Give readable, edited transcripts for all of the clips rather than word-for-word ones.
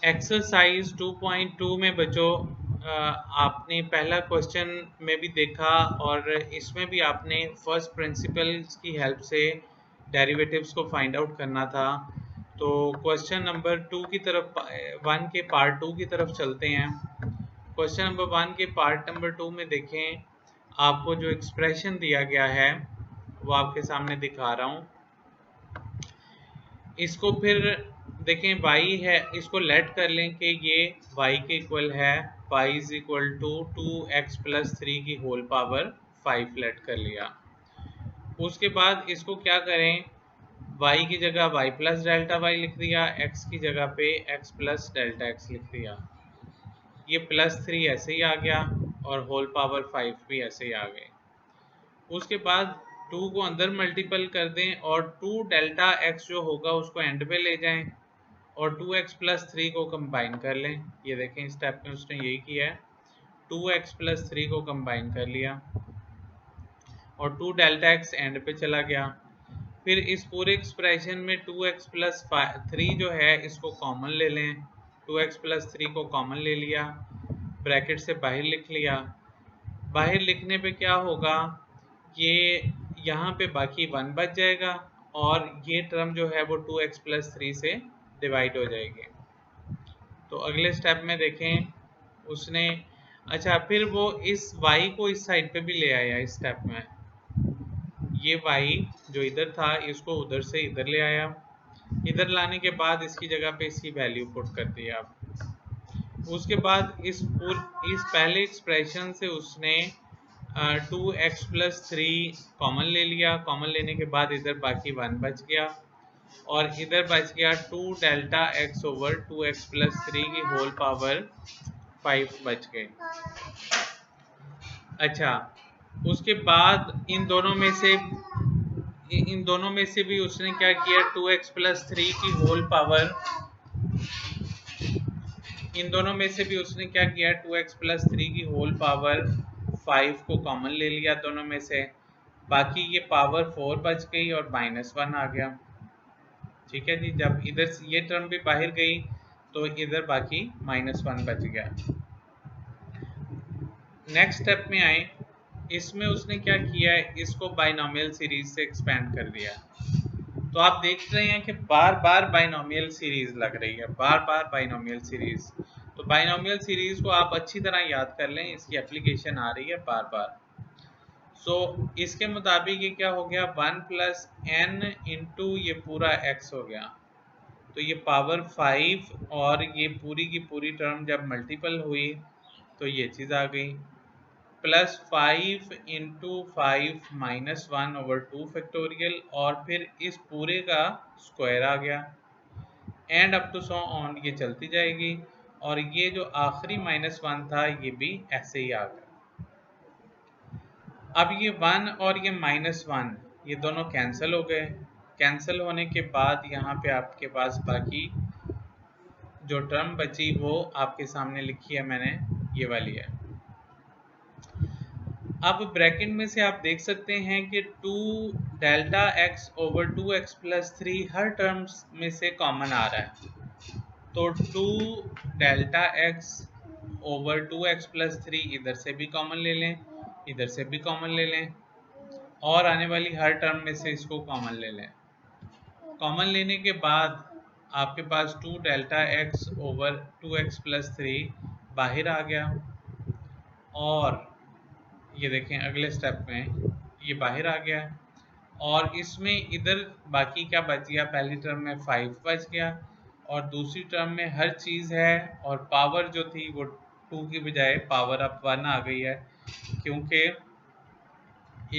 Exercise 2.2 में बच्चों आपने पहला क्वेश्चन में भी देखा और इसमें भी आपने फर्स्ट प्रिंसिपल्स की हेल्प से डेरिवेटिव्स को फाइंड आउट करना था। तो क्वेश्चन नंबर 2 की तरफ 1 के पार्ट 2 की तरफ चलते हैं। क्वेश्चन नंबर 1 के पार्ट नंबर 2 में देखें, आपको जो एक्सप्रेशन दिया गया है वो आपके सामने दिखा रहा हूँ। इसको फिर देखें y है, इसको लेट कर लें कि ये y के इक्वल है, y is equal to 2x plus 3 की होल पावर 5 लेट कर लिया। उसके बाद इसको क्या करें, y की जगह y प्लस डेल्टा y लिख दिया, x की जगह पे x प्लस डेल्टा x लिख दिया। ये प्लस 3 ऐसे ही आ गया और होल पावर 5 भी ऐसे ही आ गए। उसके बाद 2 को अंदर मल्टीपल कर दें और 2 डेल्टा x जो होगा उसको एंड पे ले जाएं और 2x प्लस 3 को कंबाइन कर लें। ये देखें इस स्टेप में उसने यही किया है, 2x प्लस 3 को कंबाइन कर लिया और 2 डेल्टा x एंड पे चला गया। फिर इस पूरे एक्सप्रेशन में 2x प्लस 3 जो है इसको कॉमन ले लें, 2x प्लस 3 को कॉमन ले लिया, ब्रैकेट से बाहर लिख लिया। बाहर लिखने पे क्या होगा, ये यहाँ पे बाकी 1 बच जाएगा और ये टर्म जो है वो 2x प्लस 3 से डिवाइड हो जाएगी। तो अगले स्टेप में देखें उसने, अच्छा फिर वो इस y को इस साइड पे भी ले आया। इस स्टेप में ये y जो इधर था इसको उधर से इधर ले आया, इधर लाने के बाद इसकी जगह पे इसकी वैल्यू पुट कर दिया। उसके बाद इस पहले एक्सप्रेशन से उसने 2x प्लस 3 कॉमन ले लिया। कॉमन लेने के बाद इधर बाकी 1 बच गया और इधर बच गया 2 delta x over 2x plus 3 की होल पावर 5 बच गए। अच्छा, उसके बाद इन दोनों में से भी उसने क्या किया, 2x प्लस 3 की होल पावर, इन दोनों में से भी उसने क्या किया, 2x प्लस 3 की होल पावर 5 को कॉमन ले लिया दोनों में से। बाकी ये पावर 4 बच गई और -1 आ गया। ठीक है जी, जब इधर ये टर्म भी बाहर गई तो इधर बाकी -1 बच गया। नेक्स्ट स्टेप में आए, इसमें उसने क्या किया है, इसको बाइनोमियल सीरीज से एक्सपेंड कर दिया। तो आप देख रहे हैं कि बार बार बाइनोमियल सीरीज लग रही है, बार बार बाइनोमियल सीरीज। तो बाइनोमियल सीरीज को आप अच्छी तरह याद कर लें, इसकी एप्लीकेशन आ रही है बार बार। सो इसके मुताबिक ये क्या हो गया, 1 प्लस n इंटू ये पूरा x हो गया। तो ये पावर 5 और ये पूरी की पूरी टर्म जब मल्टीपल हुई तो ये चीज़ आ गई, प्लस 5 इंटू 5 -1 ओवर 2 फैक्टोरियल और फिर इस पूरे का स्क्वायर आ गया, and up to so on ये चलती जाएगी और ये जो आखिरी -1 था ये भी ऐसे ही आ गया। अब ये 1 और ये -1 ये दोनों कैंसिल हो गए। कैंसिल होने के बाद यहाँ पे आपके पास बाकी जो टर्म बची वो आपके सामने लिखी है मैंने, ये वाली है। अब ब्रैकेट में से आप देख सकते हैं कि 2 delta x over 2x plus 3 हर टर्म्स में से कॉमन आ रहा है। तो 2 delta x over 2x plus 3 इधर से भी कॉमन ले लें, इधर से भी कॉमन ले लें और आने वाली हर टर्म में से इसको कॉमन ले लें। कॉमन लेने के बाद आपके पास 2 delta x over 2x plus 3 बाहर आ गया और ये देखें अगले स्टेप में ये बाहर आ गया और इसमें इधर बाकी क्या बच गया, पहली टर्म में 5 बच गया और दूसरी टर्म में हर चीज़ है और पावर जो थी वो 2 की बजाय पावर अब 1 आ गई है क्योंकि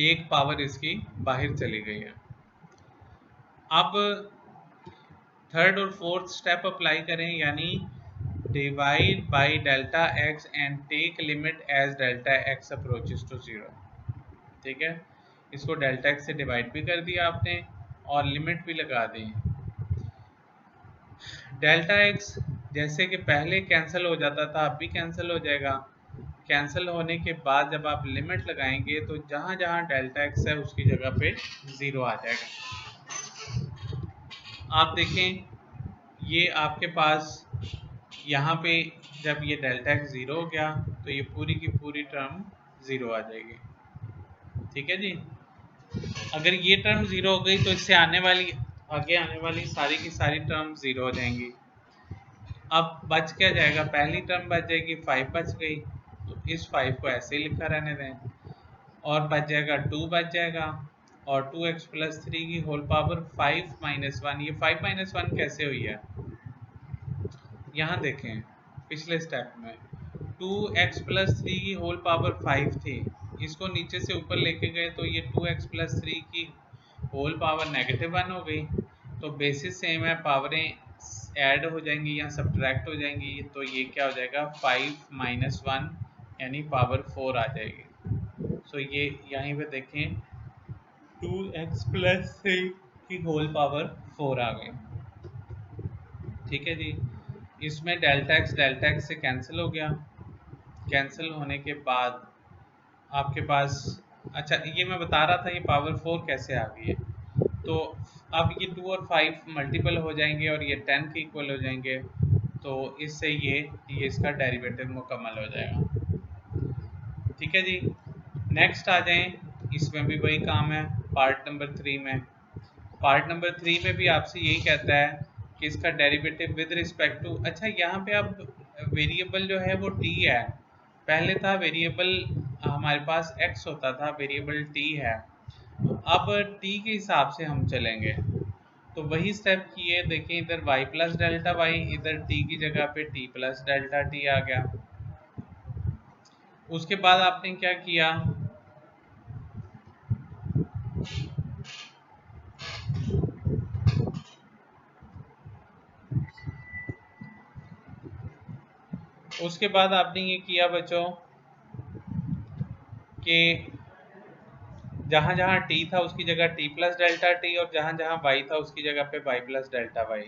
एक पावर इसकी बाहर चली गई है। अब थर्ड और फोर्थ स्टेप अप्लाई करें, यानी divide by delta x and take limit as delta x approaches to 0। ठीक है, इसको डेल्टा x से डिवाइड भी कर दिया आपने और लिमिट भी लगा दी। डेल्टा x जैसे कि पहले कैंसिल हो जाता था अब भी कैंसिल हो जाएगा। कैंसिल होने के बाद जब आप लिमिट लगाएंगे तो जहाँ जहाँ डेल्टा x है उसकी जगह पे 0 आ जाएगा। आप देखें ये आपके पास यहाँ पे जब ये डेल्टा एक्स ज़ीरो हो गया तो ये पूरी की पूरी टर्म ज़ीरो आ जाएगी। ठीक है जी। अगर ये टर्म ज़ीरो हो गई तो इससे आगे आने वाली सारी की सारी टर्म ज़ीरो हो जाएंगी। अब बच क्या जाएगा, पहली टर्म बच जाएगी, 5 बच गई, तो इस 5 को ऐसे ही लिखा रहने दें। और बच जाएगा 2 बच जाएगा, और 2x प्लस 3 की होल पावर 5 माइनस 1। ये 5 माइनस 1 कैसे हुई है, यहाँ देखें पिछले स्टेप में 2x प्लस 3 की होल पावर 5 थी, इसको नीचे से ऊपर लेके गए तो ये 2x प्लस 3 की होल पावर -1 हो गई। तो बेसिस सेम है, पावरें ऐड हो जाएंगी या सब्ट्रैक्ट हो जाएंगी, तो ये क्या हो जाएगा 5 माइनस 1 यानी पावर 4 आ जाएगी। सो ये यहीं पे देखें 2x प्लस 3 की होल पावर 4 आ गई। ठीक है जी। इसमें डेल्टा एक्स से कैंसिल हो गया। कैंसिल होने के बाद आपके पास, अच्छा ये मैं बता रहा था ये पावर 4 कैसे आ गई है, तो अब ये 2 और 5 मल्टीपल हो जाएंगे और ये 10 के इक्वल हो जाएंगे, तो इससे ये इसका डेरिवेटिव मुकम्मल हो जाएगा। ठीक है जी। नेक्स्ट आ जाएं, इसमें भी वही काम है पार्ट नंबर 3 में। पार्ट नंबर 3 में भी आपसे यही कहता है कि इसका डेरिवेटिव विद रिस्पेक्ट टू, अच्छा यहाँ पे अब वेरिएबल जो है वो t है, पहले था वेरिएबल हमारे पास x होता था, वेरिएबल t है, तो अब t के हिसाब से हम चलेंगे। तो वही स्टेप किए, देखें इधर y प्लस डेल्टा y, इधर t की जगह पे t प्लस डेल्टा t आ गया। उसके बाद आपने क्या किया, उसके बाद आपने ये किया बच्चों कि जहाँ जहाँ t था उसकी जगह t प्लस डेल्टा t, और जहाँ जहाँ y था उसकी जगह पे y plus delta y।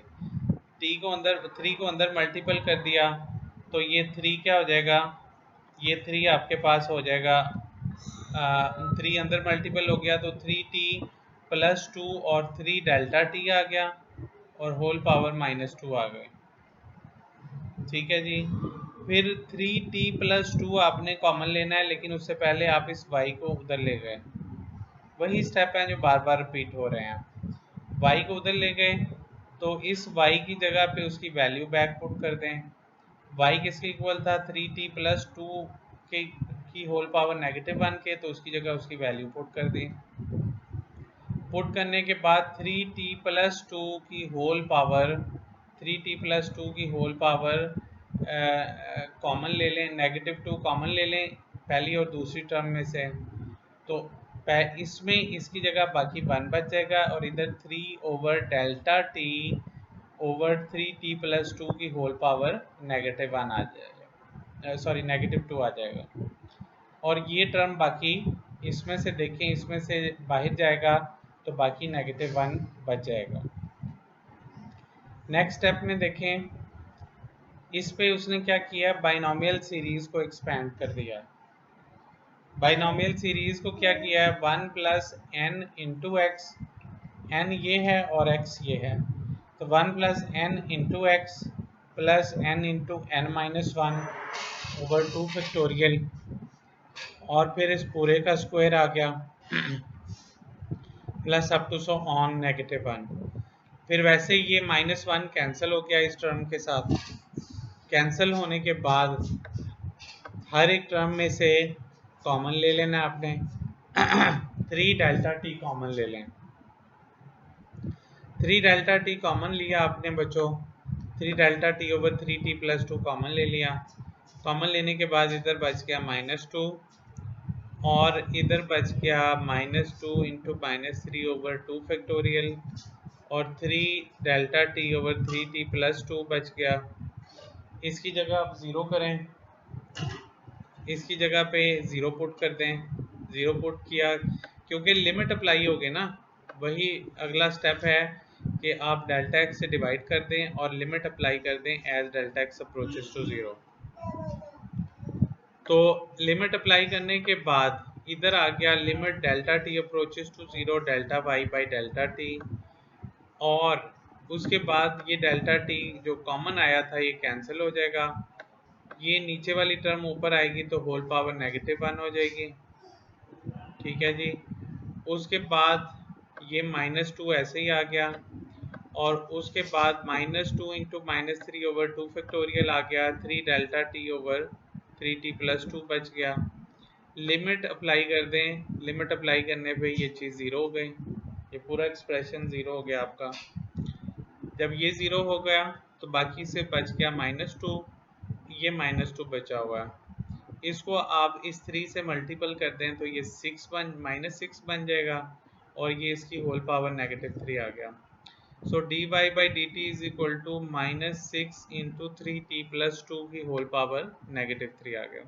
t को अंदर 3 को अंदर मल्टीपल कर दिया, तो ये 3 क्या हो जाएगा, ये 3 आपके पास हो जाएगा 3 अंदर मल्टीपल हो गया तो 3t प्लस 2 और 3 डेल्टा t आ गया और होल पावर -2 आ गए। ठीक है जी। फिर 3t प्लस 2 आपने कॉमन लेना है, लेकिन उससे पहले आप इस y को उधर ले गए। वही स्टेप हैं जो बार बार रिपीट हो रहे हैं। y को उधर ले गए तो इस y की जगह पे उसकी वैल्यू बैक पुट कर दें। y किसके इक्वल था, 3t प्लस 2 की होल पावर -1 के, तो उसकी जगह उसकी वैल्यू पुट कर दी। पुट करने के बाद 3t प्लस 2 की होल पावर 3t प्लस 2 की होल पावर कॉमन ले लें, -2 कॉमन ले लें पहली और दूसरी टर्म में से, तो इसमें इसकी जगह बाकी 1 बच जाएगा और इधर 3 over delta t over 3t plus 2 की होल पावर -1 आ जाएगा, सॉरी -2 आ जाएगा। और ये टर्म बाकी इसमें से देखें, इसमें से बाहर जाएगा तो बाकी -1 बच जाएगा। नेक्स्ट स्टेप में देखें, इस पे उसने क्या किया, बाइनोमियल सीरीज को एक्सपेंड कर दिया। बाइनोमियल सीरीज को क्या किया है, 1 plus n into X, n ये है और x ये है, तो 1 plus n into X plus n into n minus 1 over 2 factorial, और फिर इस पूरे का स्क्वायर आ गया plus up to so on -1। फिर वैसे ये -1 कैंसिल हो गया इस टर्म के साथ। कैंसिल होने के बाद हर एक टर्म में से कॉमन ले लेना आपने 3 डेल्टा t कॉमन ले लें। 3 डेल्टा t कॉमन लिया आपने बच्चों, 3 delta t over 3t plus 2 common ले लिया। कॉमन लेने के बाद इधर बच गया -2 और इधर बच गया -2 इंटू -3 ओवर 2 फैक्टोरियल, और 3 delta t over 3t plus 2 बच गया। इसकी जगह आप ज़ीरो करें, इसकी जगह पे ज़ीरो पुट कर दें। ज़ीरो पुट किया क्योंकि लिमिट अप्लाई हो गई ना, वही अगला स्टेप है कि आप डेल्टा एक्स से डिवाइड कर दें और लिमिट अप्लाई कर दें as delta X approaches to zero. तो लिमिट अप्लाई करने के बाद इधर आ गया limit delta T approaches to zero delta Y by delta T, और उसके बाद ये डेल्टा टी जो कॉमन आया था ये कैंसिल हो जाएगा, ये नीचे वाली टर्म ऊपर आएगी तो होल पावर -1 हो जाएगी। ठीक है जी। उसके बाद ये -2 ऐसे ही आ गया, और उसके बाद -2 इंटू -3/2 फैक्टोरियल आ गया, 3 डेल्टा टी ओवर 3t + 2 बच गया। लिमिट अप्लाई कर दें, लिमिट अप्लाई करने पे ये चीज़ ज़ीरो हो गई, ये पूरा एक्सप्रेशन ज़ीरो हो गया आपका। जब ये ज़ीरो हो गया तो बाकी से बच गया -2, ये -2 बचा हुआ है। इसको आप इस 3 से मल्टीपल कर दें तो ये -6 बन जाएगा, और ये इसकी होल पावर -3 आ गया। So dy/dt is equal to -6 into 3t + 2 की होल पावर -3 आ गया।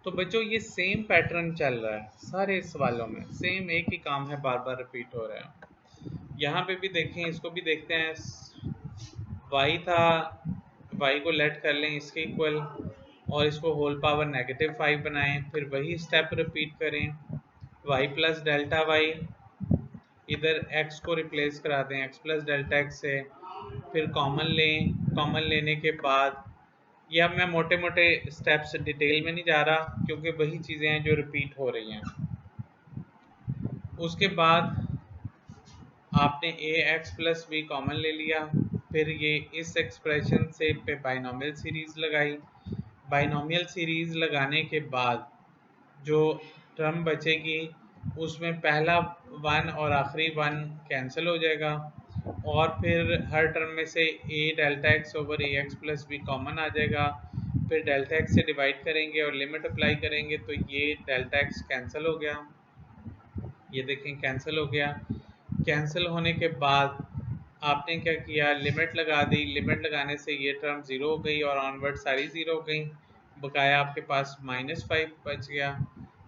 तो बच्चों ये सेम पैटर्न चल रहा है सारे सवालों में, सेम एक ही काम है, बार बार रिपीट हो रहा है। यहाँ पे भी देखें, इसको भी देखते हैं। y था, y को लेट कर लें इसके इक्वल, और इसको होल पावर -5 बनाएं, फिर वही स्टेप रिपीट करें, y + डेल्टा y, इधर x को रिप्लेस करा दें x + डेल्टा x से, फिर कॉमन लें, कॉमन लेने के बाद ये अब मैं मोटे मोटे स्टेप्स डिटेल में नहीं जा रहा क्योंकि वही चीज़ें हैं जो रिपीट हो रही हैं। उसके बाद आपने ax + b कॉमन ले लिया, फिर ये इस एक्सप्रेशन से पे बाइनोमियल सीरीज़ लगाई। बाइनोमियल सीरीज़ लगाने के बाद जो टर्म बचेगी उसमें पहला 1 और आखिरी 1 कैंसिल हो जाएगा, और फिर हर टर्म में से a delta x over ax + b common आ जाएगा। फिर डेल्टा x से डिवाइड करेंगे और लिमिट अप्लाई करेंगे तो ये डेल्टा x कैंसिल हो गया, ये देखें कैंसिल हो गया। कैंसिल होने के बाद आपने क्या किया, लिमिट लगा दी, लिमिट लगाने से ये टर्म ज़ीरो हो गई और ऑनवर्ड सारी ज़ीरो हो गई, बकाया आपके पास -5 बच गया।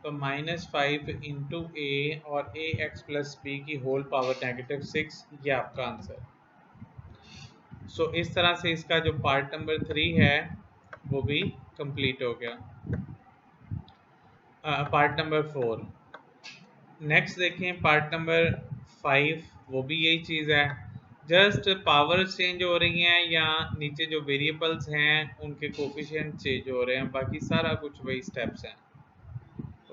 तो -5 इंटू a और ax + b की होल पावर -6, ये आपका आंसर। सो इस तरह से इसका जो पार्ट नंबर 3 है वो भी कंप्लीट हो गया। पार्ट नंबर 4 नेक्स्ट देखें, पार्ट नंबर 5, वो भी यही चीज़ है, जस्ट पावर चेंज हो रही हैं या नीचे जो वेरिएबल्स हैं उनके कोफिशिएंट चेंज हो रहे हैं, बाकी सारा कुछ वही स्टेप्स हैं।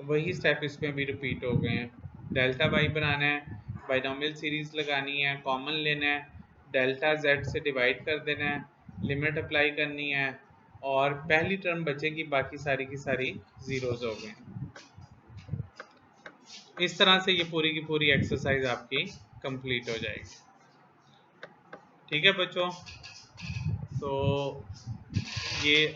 वही स्टेप इसमें भी रिपीट हो गए हैं। डेल्टा y बनाना है, बाइनोमियल सीरीज़ लगानी है, कॉमन लेना है, डेल्टा z से डिवाइड कर देना है, लिमिट अप्लाई करनी है, और पहली टर्म बचेगी, बाकी सारी की सारी ज़ीरोज़ हो गए। इस तरह से ये पूरी की पूरी एक्सरसाइज आपकी कंप्लीट हो जाएगी। ठीक है बच्चों, तो ये